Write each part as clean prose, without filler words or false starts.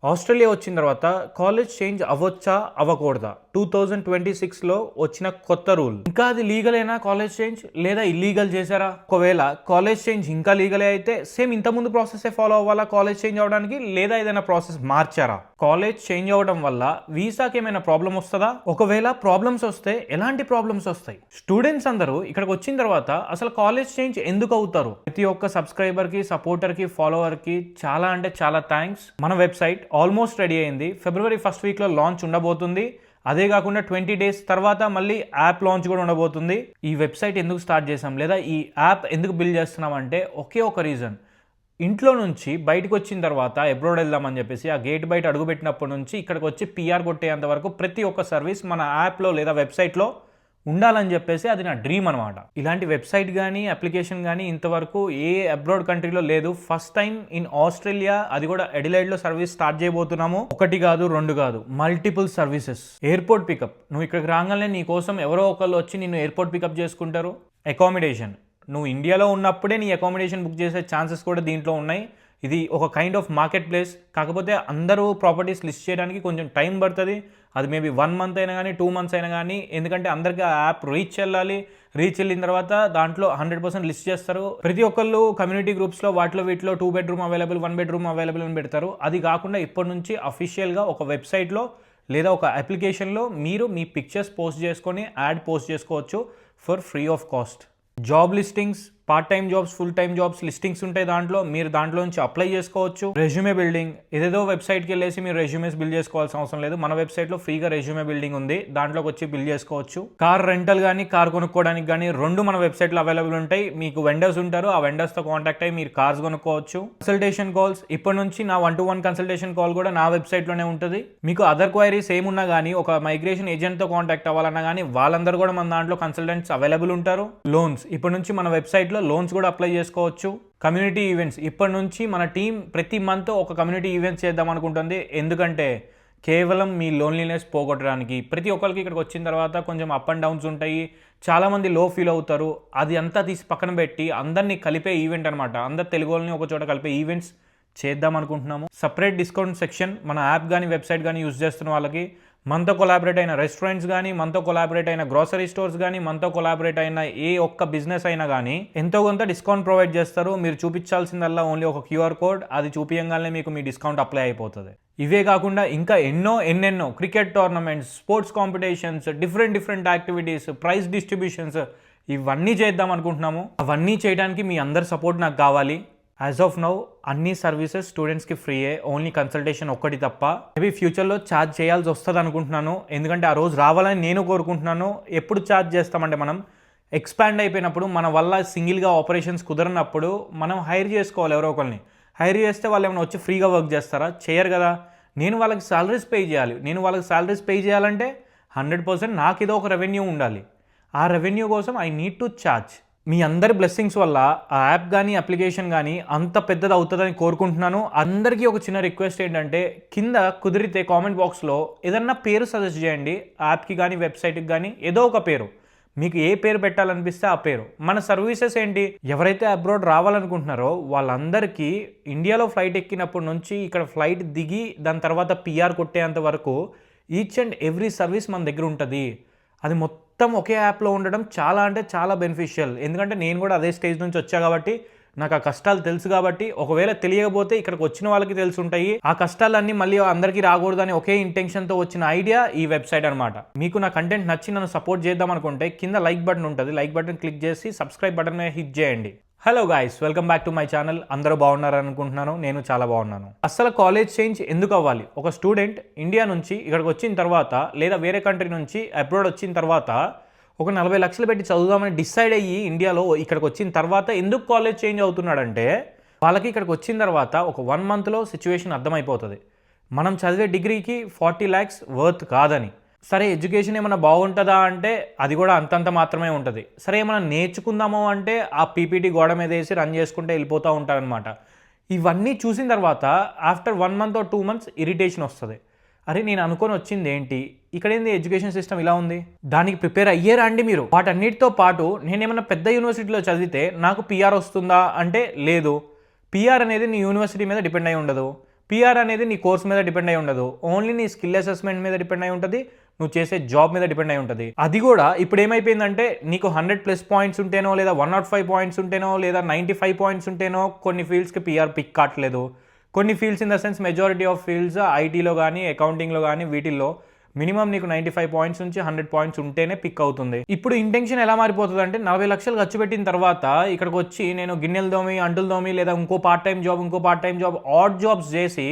Australia వచ్చిన తర్వాత college change అవ్వచ్చా అవ్వకూడదా 2026లో వచ్చిన కొత్త రూల్. ఇంకా అది లీగలేనా కాలేజ్ చేంజ్ లేదా ఇల్లీగల్ చేశారా? ఒకవేళ కాలేజ్ చేంజ్ ఇంకా లీగలే అయితే సేమ్ ఇంతకుముందు ప్రాసెస్ ఫాలో అవ్వాలా కాలేజ్ చేంజ్ అవ్వడానికి, లేదా ఏదైనా ప్రాసెస్ మార్చారా? కాలేజ్ చేంజ్ అవ్వడం వల్ల వీసాకి ఏమైనా ప్రాబ్లం వస్తుందా? ఒకవేళ ప్రాబ్లమ్స్ వస్తే ఎలాంటి ప్రాబ్లమ్స్ వస్తాయి? స్టూడెంట్స్ అందరూ ఇక్కడికి వచ్చిన తర్వాత అసలు కాలేజ్ చేంజ్ ఎందుకు అవుతారు? ప్రతి ఒక్క సబ్స్క్రైబర్ కి, సపోర్టర్ కి, ఫాలోవర్ కి చాలా అంటే చాలా థ్యాంక్స్. మన వెబ్సైట్ ఆల్మోస్ట్ రెడీ అయింది. ఫిబ్రవరి ఫస్ట్ వీక్లో లాంచ్ ఉండబోతుంది. అదే కాకుండా 20 days తర్వాత మళ్ళీ యాప్ లాంచ్ కూడా ఉండబోతుంది. ఈ వెబ్సైట్ ఎందుకు స్టార్ట్ చేసాం లేదా ఈ యాప్ ఎందుకు బిల్డ్ చేస్తున్నాం అంటే ఒకే ఒక రీజన్. ఇంట్లో నుంచి బయటకు వచ్చిన తర్వాత అబ్రాడ్ వెళ్దామని చెప్పేసి ఆ గేట్ బయట అడుగుపెట్టినప్పటి నుంచి ఇక్కడికి వచ్చి పిఆర్ కొట్టేంత వరకు ప్రతి ఒక్క సర్వీస్ మన యాప్లో లేదా వెబ్సైట్లో ఉండాలని చెప్పేసి అది నా డ్రీమ్ అనమాట. ఇలాంటి వెబ్సైట్ కానీ అప్లికేషన్ కానీ ఇంతవరకు ఏ అబ్రాడ్ కంట్రీలో లేదు. ఫస్ట్ టైం ఇన్ ఆస్ట్రేలియా, అది కూడా ఎడిలైడ్లో సర్వీస్ స్టార్ట్ చేయబోతున్నాము. ఒకటి కాదు, రెండు కాదు, మల్టిపుల్ సర్వీసెస్. ఎయిర్పోర్ట్ పికప్, నువ్వు ఇక్కడికి రాగానే నీ కోసం ఎవరో ఒకళ్ళు వచ్చి నిన్ను ఎయిర్పోర్ట్ పికప్ చేసుకుంటారు. అకామిడేషన్, నువ్వు ఇండియాలో ఉన్నప్పుడే నీ అకామిడేషన్ బుక్ చేసే ఛాన్సెస్ కూడా దీంట్లో ఉన్నాయి. ఇది ఒక కైండ్ ఆఫ్ మార్కెట్ ప్లేస్. కాకపోతే అందరూ ప్రాపర్టీస్ లిస్ట్ చేయడానికి కొంచెం టైం పడుతుంది. అది మేబీ 1 month అయినా కానీ 2 months అయినా కానీ, ఎందుకంటే అందరికీ ఆ యాప్ రీచ్ వెళ్ళాలి. రీచ్ వెళ్ళిన తర్వాత దాంట్లో 100% లిస్ట్ చేస్తారు. ప్రతి ఒక్కళ్ళు కమ్యూనిటీ గ్రూప్స్లో వాటిలో వీటిలో 2 bedroom అవైలబుల్, 1 bedroom అవైలబుల్ అని పెడతారు. అది కాకుండా ఇప్పటి నుంచి అఫీషియల్గా ఒక వెబ్సైట్లో లేదా ఒక అప్లికేషన్లో మీరు మీ పిక్చర్స్ పోస్ట్ చేసుకొని యాడ్ పోస్ట్ చేసుకోవచ్చు for free of cost. Job listings, part time jobs, full time jobs listings ఉంటాయి దాంట్లో. మీరు దాంట్లో నుంచి అప్లై చేసుకోవచ్చు. రెజ్యూమే బిల్డింగ్, ఏదేదో వెబ్సైట్కి వెళ్ళేసి మీరు రెజ్యూమేస్ బిల్డ్ చేసుకోవాల్సిన అవసరం లేదు. మన వెబ్సైట్లో ఫ్రీగా రెజ్యూమే బిల్డింగ్ ఉంది, దాంట్లోకి వచ్చి బిల్డ్ చేసుకోవచ్చు. కార్ రెంటల్ కానీ కార్ కొనుక్కోవడానికి కానీ రెండు మన వెబ్సైట్లో అవైలబుల్ ఉంటాయి. మీకు వెండర్స్ ఉంటారు, ఆ వెండర్స్తో కాంటాక్ట్ అయ్యి మీరు కార్స్ కొనుక్కోవచ్చు. కన్సల్టేషన్ కాల్స్, ఇప్పటి నుంచి నా 1-to-1 కన్సల్టేషన్ కాల్ కూడా నా వెబ్సైట్లోనే ఉంటుంది. మీకు అదర్ క్వైరీస్ ఏమున్నా కానీ ఒక మైగ్రేషన్ ఏజెంట్తో కాంటాక్ట్ అవ్వాలన్నా కానీ వాళ్ళందరూ కూడా మన దాంట్లో కన్సల్టెంట్స్ అవైలబుల్ ఉంటారు. లోన్స్, ఇప్పటి నుంచి మన వెబ్సైట్లో లోన్స్ కూడా అప్లై చేసుకోవచ్చు. కమ్యూనిటీ ఈవెంట్స్, ఇప్పటి నుంచి మన టీం ప్రతి మంత్ ఒక కమ్యూనిటీ ఈవెంట్స్ చేద్దాం అనుకుంటుంది. ఎందుకంటే కేవలం మీ లోన్లీనెస్ పోగొట్టడానికి. ప్రతి ఒక్కరికి ఇక్కడికి వచ్చిన తర్వాత కొంచెం అప్ అండ్ డౌన్స్ ఉంటాయి, చాలామంది లో ఫీల్ అవుతారు. అది అంతా తీసి పక్కన పెట్టి అందరినీ కలిపే ఈవెంట్ అనమాట. అందరు తెలుగు వాళ్ళని ఒక చోట కలిపే ఈవెంట్స్ చేద్దాం అనుకుంటున్నాము. సపరేట్ డిస్కౌంట్ సెక్షన్ మన యాప్ కానీ వెబ్సైట్ కానీ యూజ్ చేస్తున్న వాళ్ళకి, మనతో కొలాబరేట్ అయిన రెస్టారెంట్స్ కానీ, మనతో కొలాబరేట్ అయిన గ్రోసరీ స్టోర్స్ కానీ, మనతో కొలాబరేట్ అయిన ఏ ఒక్క బిజినెస్ అయినా కానీ ఎంతో కొంత డిస్కౌంట్ ప్రొవైడ్ చేస్తారు. మీరు చూపించాల్సిందల్లా ఓన్లీ ఒక QR కోడ్, అది చూపించగానే మీకు మీ డిస్కౌంట్ అప్లై అయిపోతుంది. ఇవే కాకుండా ఇంకా ఎన్నెన్నో cricket tournaments, sports competitions, different activities, prize distributions, ఇవన్నీ చేద్దాం అనుకుంటున్నాము. అవన్నీ చేయడానికి మీ అందరి సపోర్ట్ నాకు కావాలి. యాజ్ ఆఫ్ నౌ అన్ని సర్వీసెస్ స్టూడెంట్స్కి ఫ్రీయే, ఓన్లీ కన్సల్టేషన్ ఒక్కటి తప్ప. మేబీ ఫ్యూచర్లో ఛార్జ్ చేయాల్సి వస్తుంది అనుకుంటున్నాను, ఎందుకంటే ఆ రోజు రావాలని నేను కోరుకుంటున్నాను. ఎప్పుడు ఛార్జ్ చేస్తామంటే మనం ఎక్స్పాండ్ అయిపోయినప్పుడు, మన వల్ల సింగిల్గా ఆపరేషన్స్ కుదరనప్పుడు మనం హైర్ చేసుకోవాలి. ఎవరో ఒకరిని హైర్ చేస్తే వాళ్ళు ఏమైనా వచ్చి ఫ్రీగా వర్క్ చేస్తారా? చేయరు కదా. నేను వాళ్ళకి సాలరీస్ పే చేయాలి. నేను వాళ్ళకి సాలరీస్ పే చేయాలంటే 100% నాకు ఏదో ఒక రెవెన్యూ ఉండాలి. ఆ రెవెన్యూ కోసం ఐ నీడ్ టు ఛార్జ్. మీ అందరి బ్లెస్సింగ్స్ వల్ల ఆ యాప్ కానీ అప్లికేషన్ కానీ అంత పెద్దది అవుతుందని కోరుకుంటున్నాను. అందరికీ ఒక చిన్న రిక్వెస్ట్ ఏంటంటే, కింద కుదిరితే కామెంట్ బాక్స్లో ఏదన్నా పేరు సజెస్ట్ చేయండి. యాప్కి కానీ వెబ్సైట్కి కానీ ఏదో ఒక పేరు, మీకు ఏ పేరు పెట్టాలనిపిస్తే ఆ పేరు. మన సర్వీసెస్ ఏంటి, ఎవరైతే అబ్రాడ్ రావాలనుకుంటున్నారో వాళ్ళందరికీ ఇండియాలో ఫ్లైట్ ఎక్కినప్పటి నుంచి ఇక్కడ ఫ్లైట్ దిగి దాని తర్వాత పిఆర్ కొట్టేంత వరకు ఈచ్ అండ్ ఎవ్రీ సర్వీస్ మన దగ్గర ఉంటుంది. అది మొత్తం ఒకే యాప్లో ఉండడం చాలా అంటే చాలా బెనిఫిషియల్. ఎందుకంటే నేను కూడా అదే స్టేజ్ నుంచి వచ్చా కాబట్టి నాకు ఆ కష్టాలు తెలుసు. కాబట్టి ఒకవేళ తెలియకపోతే ఇక్కడికి వచ్చిన వాళ్ళకి తెలిసి ఉంటాయి. ఆ కష్టాలన్నీ మళ్ళీ అందరికీ రాకూడదని ఒకే ఇంటెన్షన్తో వచ్చిన ఐడియా ఈ వెబ్సైట్ అనమాట. మీకు నా కంటెంట్ నచ్చి నన్ను సపోర్ట్ చేద్దాం అనుకుంటే కింద లైక్ బటన్ ఉంటుంది, లైక్ బటన్ క్లిక్ చేసి సబ్స్క్రైబ్ బటన్ హిట్ చేయండి. Hello guys, welcome back to my channel. అందరూ బాగున్నారు అనుకుంటున్నాను, నేను చాలా బాగున్నాను. అసలు కాలేజ్ చేంజ్ ఎందుకు అవ్వాలి? ఒక స్టూడెంట్ ఇండియా నుంచి ఇక్కడికి వచ్చిన తర్వాత లేదా వేరే కంట్రీ నుంచి అబ్రాడ్ వచ్చిన తర్వాత ఒక 40 లక్షలు పెట్టి చదువుదామని డిసైడ్ అయ్యి ఇండియాలో ఇక్కడికి వచ్చిన తర్వాత ఎందుకు కాలేజ్ చేంజ్ అవుతున్నాడంటే, వాళ్ళకి ఇక్కడికి వచ్చిన తర్వాత ఒక 1 monthలో సిచ్యువేషన్ అర్థమైపోతుంది. మనం చదివే డిగ్రీకి 40 lakhs వర్త్ కాదని. సరే ఎడ్యుకేషన్ ఏమైనా బాగుంటుందా అంటే అది కూడా అంతంత మాత్రమే ఉంటుంది. సరే ఏమైనా నేర్చుకుందామో అంటే ఆ పీపీటీ గోడ మీద వేసి రన్ చేసుకుంటే వెళ్ళిపోతూ ఉంటారనమాట. ఇవన్నీ చూసిన తర్వాత after 1 month or 2 months irritation వస్తుంది. అరే నేను అనుకొని వచ్చింది ఏంటి, ఇక్కడేంది ఎడ్యుకేషన్ సిస్టమ్ ఇలా ఉంది, దానికి ప్రిపేర్ అయ్యారా అండి మీరు? వాటన్నిటితో పాటు నేనేమైనా పెద్ద యూనివర్సిటీలో చదివితే నాకు పిఆర్ వస్తుందా అంటే లేదు. పిఆర్ అనేది నీ యూనివర్సిటీ మీద డిపెండ్ అయి ఉండదు. పిఆర్ అనేది నీ కోర్స్ మీద డిపెండ్ అయి ఉండదు, ఓన్లీ నీ స్కిల్ అసెస్మెంట్ మీద డిపెండ్ అయి ఉంటుంది, నువ్వు చేసే జాబ్ మీద డిపెండ్ అయి ఉంటుంది. అది కూడా ఇప్పుడు ఏమైపోయిందంటే నీకు 100+ పాయింట్స్ ఉంటేనో లేదా 105 పాయింట్స్ ఉంటేనో లేదా 95 పాయింట్స్ ఉంటేనో కొన్ని ఫీల్డ్స్కి పిఆర్ పిక్ కావట్లేదు. కొన్ని fields in the sense majority of fields ఐటీలో కానీ అకౌంటింగ్లో కానీ వీటిల్లో మినిమం నీకు 95 పాయింట్స్ నుంచి 100 పాయింట్స్ ఉంటేనే పిక్ అవుతుంది. ఇప్పుడు ఇంటెన్షన్ ఎలా మారిపోతుంది అంటే 40 లక్షలు ఖర్చు పెట్టిన తర్వాత ఇక్కడికి వచ్చి నేను గిన్నెలు దోమి, అంటులు దోమి, లేదా ఇంకో part time job add jobs చేసి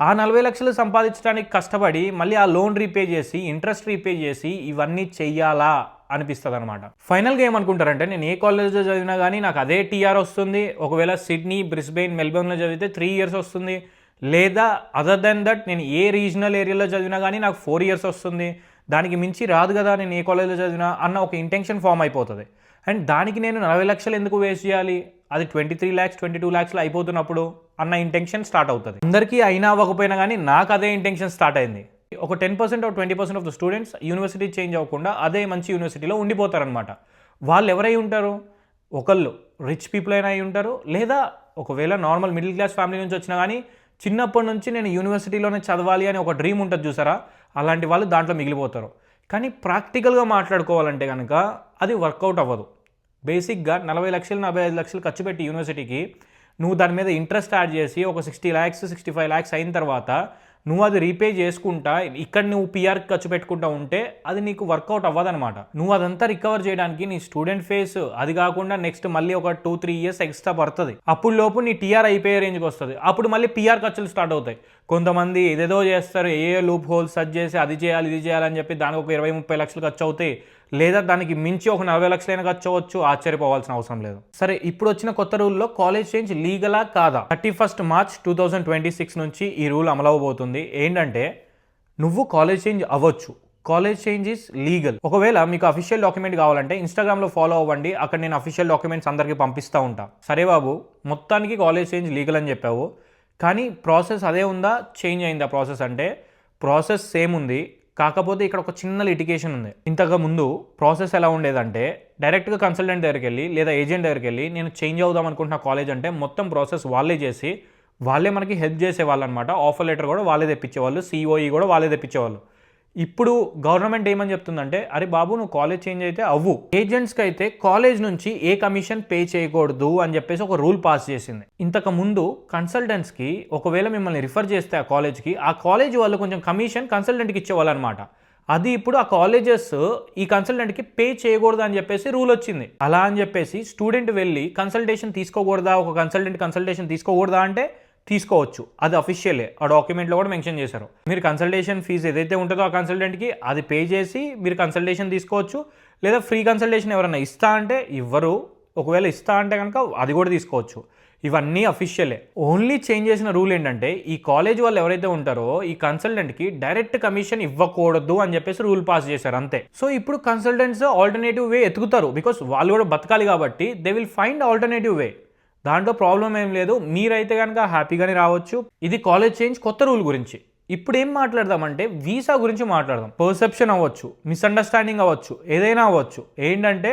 ఆ 40 లక్షలు సంపాదించడానికి కష్టపడి మళ్ళీ ఆ లోన్ రీపే చేసి ఇంట్రెస్ట్ రీపే చేసి ఇవన్నీ చెయ్యాలా అనిపిస్తుంది అనమాట. ఫైనల్గా ఏమనుకుంటారంటే నేను ఏ కాలేజ్లో చదివినా కానీ నాకు అదే టీఆర్ వస్తుంది, ఒకవేళ సిడ్నీ, బ్రిస్బెయిన్, మెల్బోర్న్లో చదివితే 3 ఇయర్స్ వస్తుంది, లేదా అదర్ దెన్ దట్ నేను ఏ రీజనల్ ఏరియాలో చదివినా కానీ నాకు 4 ఇయర్స్ వస్తుంది, దానికి మించి రాదు కదా నేను ఏ కాలేజ్లో చదివినా అన్న ఒక ఇంటెన్షన్ ఫామ్ అయిపోతుంది. అండ్ దానికి నేను 40 లక్షలు ఎందుకు వేస్ట్ చేయాలి, అది 23 lakhs 22 lakhsలో అయిపోతున్నప్పుడు అన్న ఇంటెన్షన్ స్టార్ట్ అవుతుంది. అందరికీ అయినా అవ్వకపోయినా కానీ నాకు అదే ఇంటెన్షన్ స్టార్ట్ అయింది. ఒక 10% or 20% of the students university change అవ్వకుండా అదే మంచి యూనివర్సిటీలో ఉండిపోతారనమాట. వాళ్ళు ఎవరై ఉంటారు, ఒకళ్ళు రిచ్ పీపుల్ అయినా అయి ఉంటారు, లేదా ఒకవేళ నార్మల్ మిడిల్ క్లాస్ ఫ్యామిలీ నుంచి వచ్చినా కానీ చిన్నప్పటి నుంచి నేను యూనివర్సిటీలోనే చదవాలి అని ఒక డ్రీమ్ ఉంటుంది చూసారా, అలాంటి వాళ్ళు దాంట్లో మిగిలిపోతారు. కానీ ప్రాక్టికల్గా మాట్లాడుకోవాలంటే కనుక అది వర్కౌట్ అవ్వదు. బేసిక్గా 40 లక్షలు 45 లక్షలు ఖర్చు పెట్టి యూనివర్సిటీకి నువ్వు దాని మీద ఇంట్రెస్ట్ యాడ్ చేసి ఒక 60 lakhs 65 lakhs అయిన తర్వాత నువ్వు అది రీపే చేసుకుంటా ఇక్కడ నువ్వు పిఆర్కి ఖర్చు పెట్టుకుంటా ఉంటే అది నీకు వర్కౌట్ అవ్వదనమాట. నువ్వు అదంతా రికవర్ చేయడానికి నీ స్టూడెంట్ ఫేస్ అది కాకుండా నెక్స్ట్ మళ్ళీ ఒక 2-3 years ఎక్స్ట్రా పడుతుంది. అప్పుడు లోపు నీ టీఆర్ అయిపోయే రేంజ్కి వస్తుంది. అప్పుడు మళ్ళీ పిఆర్ ఖర్చులు స్టార్ట్ అవుతాయి. కొంతమంది ఏదేదో చేస్తారు, ఏ లూప్ హోల్స్ సెర్చ్ చేసి అది చేయాలి ఇది చేయాలని చెప్పి దానికి ఒక 20-30 లక్షలు ఖర్చు అవుతాయి, లేదా దానికి మించి ఒక 40 లక్షలైనా ఖర్చు అవ్వచ్చు, ఆశ్చర్యపోవాల్సిన అవసరం లేదు. సరే, ఇప్పుడు వచ్చిన కొత్త రూల్లో కాలేజ్ చేంజ్ లీగలా కాదా? 31st March 2026 నుంచి ఈ రూల్ అమలవబోతుంది. ఏంటంటే నువ్వు కాలేజ్ చేంజ్ అవ్వచ్చు, కాలేజ్ చేంజ్ ఈజ్ లీగల్. ఒకవేళ మీకు అఫీషియల్ డాక్యుమెంట్ కావాలంటే ఇన్స్టాగ్రామ్లో ఫాలో అవ్వండి, అక్కడ నేను అఫీషియల్ డాక్యుమెంట్స్ అందరికీ పంపిస్తూ ఉంటా. సరే బాబు, మొత్తానికి కాలేజ్ చేంజ్ లీగల్ అని చెప్పావు, కానీ ప్రాసెస్ అదే ఉందా, చేంజ్ అయిందా ప్రాసెస్ అంటే? ప్రాసెస్ సేమ్ ఉంది, కాకపోతే ఇక్కడ ఒక చిన్న లిటిగేషన్ ఉంది. ఇంతకు ముందు ప్రాసెస్ ఎలా ఉండేదంటే డైరెక్ట్గా కన్సల్టెంట్ దగ్గరికి వెళ్ళి లేదా ఏజెంట్ దగ్గరికి వెళ్ళి నేను చేంజ్ అవుదాం అనుకుంటున్న కాలేజ్ అంటే మొత్తం ప్రాసెస్ వాళ్ళే చేసి వాళ్ళే మనకి హెల్ప్ చేసేవాళ్ళు అనమాట. ఆఫర్ లెటర్ కూడా వాళ్ళే తెప్పించేవాళ్ళు, సిఓఈ కూడా వాళ్ళే తెప్పించేవాళ్ళు. ఇప్పుడు గవర్నమెంట్ ఏమని చెప్తుందంటే, అరే బాబు నువ్వు కాలేజ్ చేంజ్ అయితే అవ్వు, ఏజెంట్స్కి అయితే కాలేజ్ నుంచి ఏ కమిషన్ పే చేయకూడదు అని చెప్పేసి ఒక రూల్ పాస్ చేసింది. ఇంతకు ముందు కన్సల్టెంట్స్కి ఒకవేళ మిమ్మల్ని రిఫర్ చేస్తే ఆ కాలేజ్ వాళ్ళు కొంచెం కమిషన్ కన్సల్టెంట్కి ఇచ్చేవాళ్ళు అనమాట. అది ఇప్పుడు ఆ కాలేజెస్ ఈ కన్సల్టెంట్కి పే చేయకూడదు అని చెప్పేసి రూల్ వచ్చింది. అలా అని చెప్పేసి స్టూడెంట్ వెళ్ళి కన్సల్టేషన్ తీసుకోకూడదా, ఒక కన్సల్టేషన్ తీసుకోకూడదా అంటే తీసుకోవచ్చు, అది అఫీషియలే, ఆ డాక్యుమెంట్లో కూడా మెన్షన్ చేశారు. మీరు కన్సల్టేషన్ ఫీజు ఏదైతే ఉంటుందో ఆ కన్సల్టెంట్కి అది పే చేసి మీరు కన్సల్టేషన్ తీసుకోవచ్చు, లేదా ఫ్రీ కన్సల్టేషన్ ఎవరైనా ఇస్తా అంటే ఇవ్వరు, ఒకవేళ ఇస్తా అంటే కనుక అది కూడా తీసుకోవచ్చు. ఇవన్నీ అఫీషియలే. ఓన్లీ చేంజ్ చేసిన రూల్ ఏంటంటే ఈ కాలేజ్ వాళ్ళు ఎవరైతే ఉంటారో ఈ కన్సల్టెంట్కి డైరెక్ట్ కమిషన్ ఇవ్వకూడదు అని చెప్పేసి రూల్ పాస్ చేశారు, అంతే. సో ఇప్పుడు కన్సల్టెంట్స్ ఆల్టర్నేటివ్ వే ఎతుకుతారు, బికాస్ వాళ్ళు కూడా బతకాలి కాబట్టి దే విల్ ఫైండ్ ఆల్టర్నేటివ్ వే. దాంట్లో ప్రాబ్లం ఏం లేదు, మీరైతే కనుక హ్యాపీగానే రావచ్చు. ఇది కాలేజ్ చేంజ్ కొత్త రూల్ గురించి. ఇప్పుడు ఏం మాట్లాడదామంటే వీసా గురించి మాట్లాడదాం. పర్సెప్షన్ అవ్వచ్చు, మిస్అండర్స్టాండింగ్ అవ్వచ్చు, ఏదైనా అవ్వచ్చు. ఏంటంటే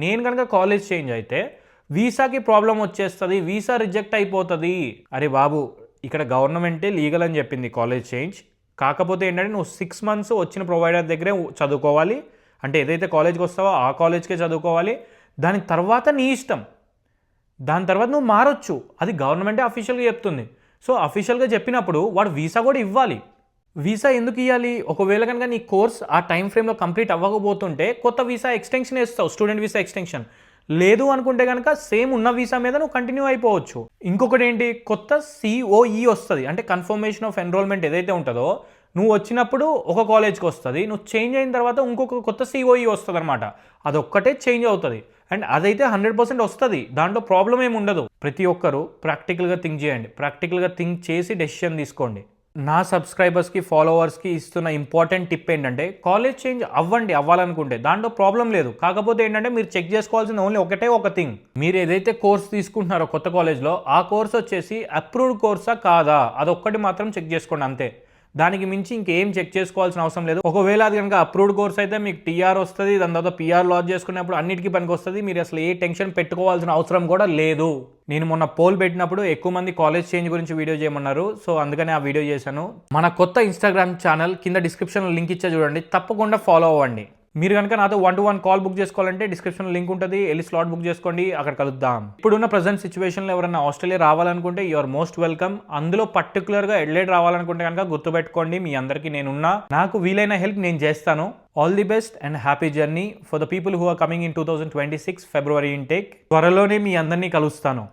నేను కనుక కాలేజ్ చేంజ్ అయితే వీసాకి ప్రాబ్లం వచ్చేస్తుంది, వీసా రిజెక్ట్ అయిపోతుంది. అరే బాబు, ఇక్కడ గవర్నమెంటే లీగల్ అని చెప్పింది కాలేజ్ చేంజ్. కాకపోతే ఏంటంటే నువ్వు 6 months వచ్చిన ప్రొవైడర్ దగ్గరే చదువుకోవాలి, అంటే ఏదైతే కాలేజ్కి వస్తావో ఆ కాలేజ్కే చదువుకోవాలి. దాని తర్వాత నీ ఇష్టం, దాని తర్వాత నువ్వు మారొచ్చు, అది గవర్నమెంటే అఫీషియల్గా చెప్తుంది. సో అఫీషియల్గా చెప్పినప్పుడు వాడు వీసా కూడా ఇవ్వాలి. వీసా ఎందుకు ఇవ్వాలి? ఒకవేళ కనుక నీ కోర్స్ ఆ టైం ఫ్రేమ్లో కంప్లీట్ అవ్వకపోతుంటే కొత్త వీసా ఎక్స్టెన్షన్ వేస్తావు, స్టూడెంట్ వీసా ఎక్స్టెన్షన్. లేదు అనుకుంటే కనుక సేమ్ ఉన్న వీసా మీద నువ్వు కంటిన్యూ అయిపోవచ్చు. ఇంకొకటి ఏంటి, కొత్త సిఓఈ వస్తుంది, అంటే కన్ఫర్మేషన్ ఆఫ్ ఎన్రోల్మెంట్ ఏదైతే ఉంటుందో నువ్వు వచ్చినప్పుడు ఒక కాలేజ్కి వస్తుంది, నువ్వు చేంజ్ అయిన తర్వాత ఇంకొక కొత్త సిఓఈ వస్తుంది అనమాట. అదొక్కటే చేంజ్ అవుతుంది, అండ్ అదైతే 100% వస్తుంది, దాంట్లో ప్రాబ్లం ఏమి ఉండదు. ప్రతి ఒక్కరూ ప్రాక్టికల్గా థింక్ చేయండి, ప్రాక్టికల్గా థింక్ చేసి డెసిషన్ తీసుకోండి. నా సబ్స్క్రైబర్స్కి ఫాలోవర్స్కి ఇస్తున్న ఇంపార్టెంట్ టిప్ ఏంటంటే కాలేజ్ చేంజ్ అవ్వాలనుకుంటే దాంట్లో ప్రాబ్లం లేదు. కాకపోతే ఏంటంటే మీరు చెక్ చేసుకోవాల్సిన ఓన్లీ ఒకటే ఒక థింగ్, మీరు ఏదైతే కోర్స్ తీసుకుంటున్నారో కొత్త కాలేజ్లో ఆ కోర్స్ వచ్చేసి అప్రూవ్డ్ కోర్సా కాదా, అదొక్కటి మాత్రం చెక్ చేసుకోండి, అంతే. దానికి మించి ఇంకేం చెక్ చేసుకోవాల్సిన అవసరం లేదు. ఒకవేళ అది కనుక అప్రూవ్డ్ కోర్స్ అయితే మీకు టీఆర్ వస్తుంది, దాని తర్వాత పిఆర్ లాంచ్ చేసుకున్నప్పుడు అన్నిటికీ పనికి వస్తుంది. మీరు అసలు ఏ టెన్షన్ పెట్టుకోవాల్సిన అవసరం కూడా లేదు. నేను మొన్న పోల్ పెట్టినప్పుడు ఎక్కువ మంది కాలేజ్ చేంజ్ గురించి వీడియో చేయమన్నారు, సో అందుకనే ఆ వీడియో చేశాను. మన కొత్త ఇన్స్టాగ్రామ్ ఛానల్ కింద డిస్క్రిప్షన్లో లింక్ ఇచ్చా చూడండి, తప్పకుండా ఫాలో అవ్వండి. మీరు కనుక నాతో 1-to-1 కాల్ బుక్ చేసుకోవాలంటే డిస్క్రిప్షన్లో లింక్ ఉంటుంది, వెళ్ళి స్లాట్ బుక్ చేసుకోండి, అక్కడ కలుద్దాం. ఇప్పుడున్న ప్రజెంట్ సిచ్యువేషన్లో ఎవరైనా ఆస్ట్రేలియా రావాలనుకుంటే యు ఆర్ మోస్ట్ వెల్కమ్. అందులో పర్టికులర్గా ఎడ్లైడ్ రావాలనుకుంటే కనుక గుర్తుపెట్టుకోండి, మీ అందరికీ నేనున్నా, నాకు వీలైన హెల్ప్ నేను చేస్తాను. All the best and happy journey for the people who are coming in 2026 February intake. త్వరలోనే మీ అందరినీ కలుస్తాను.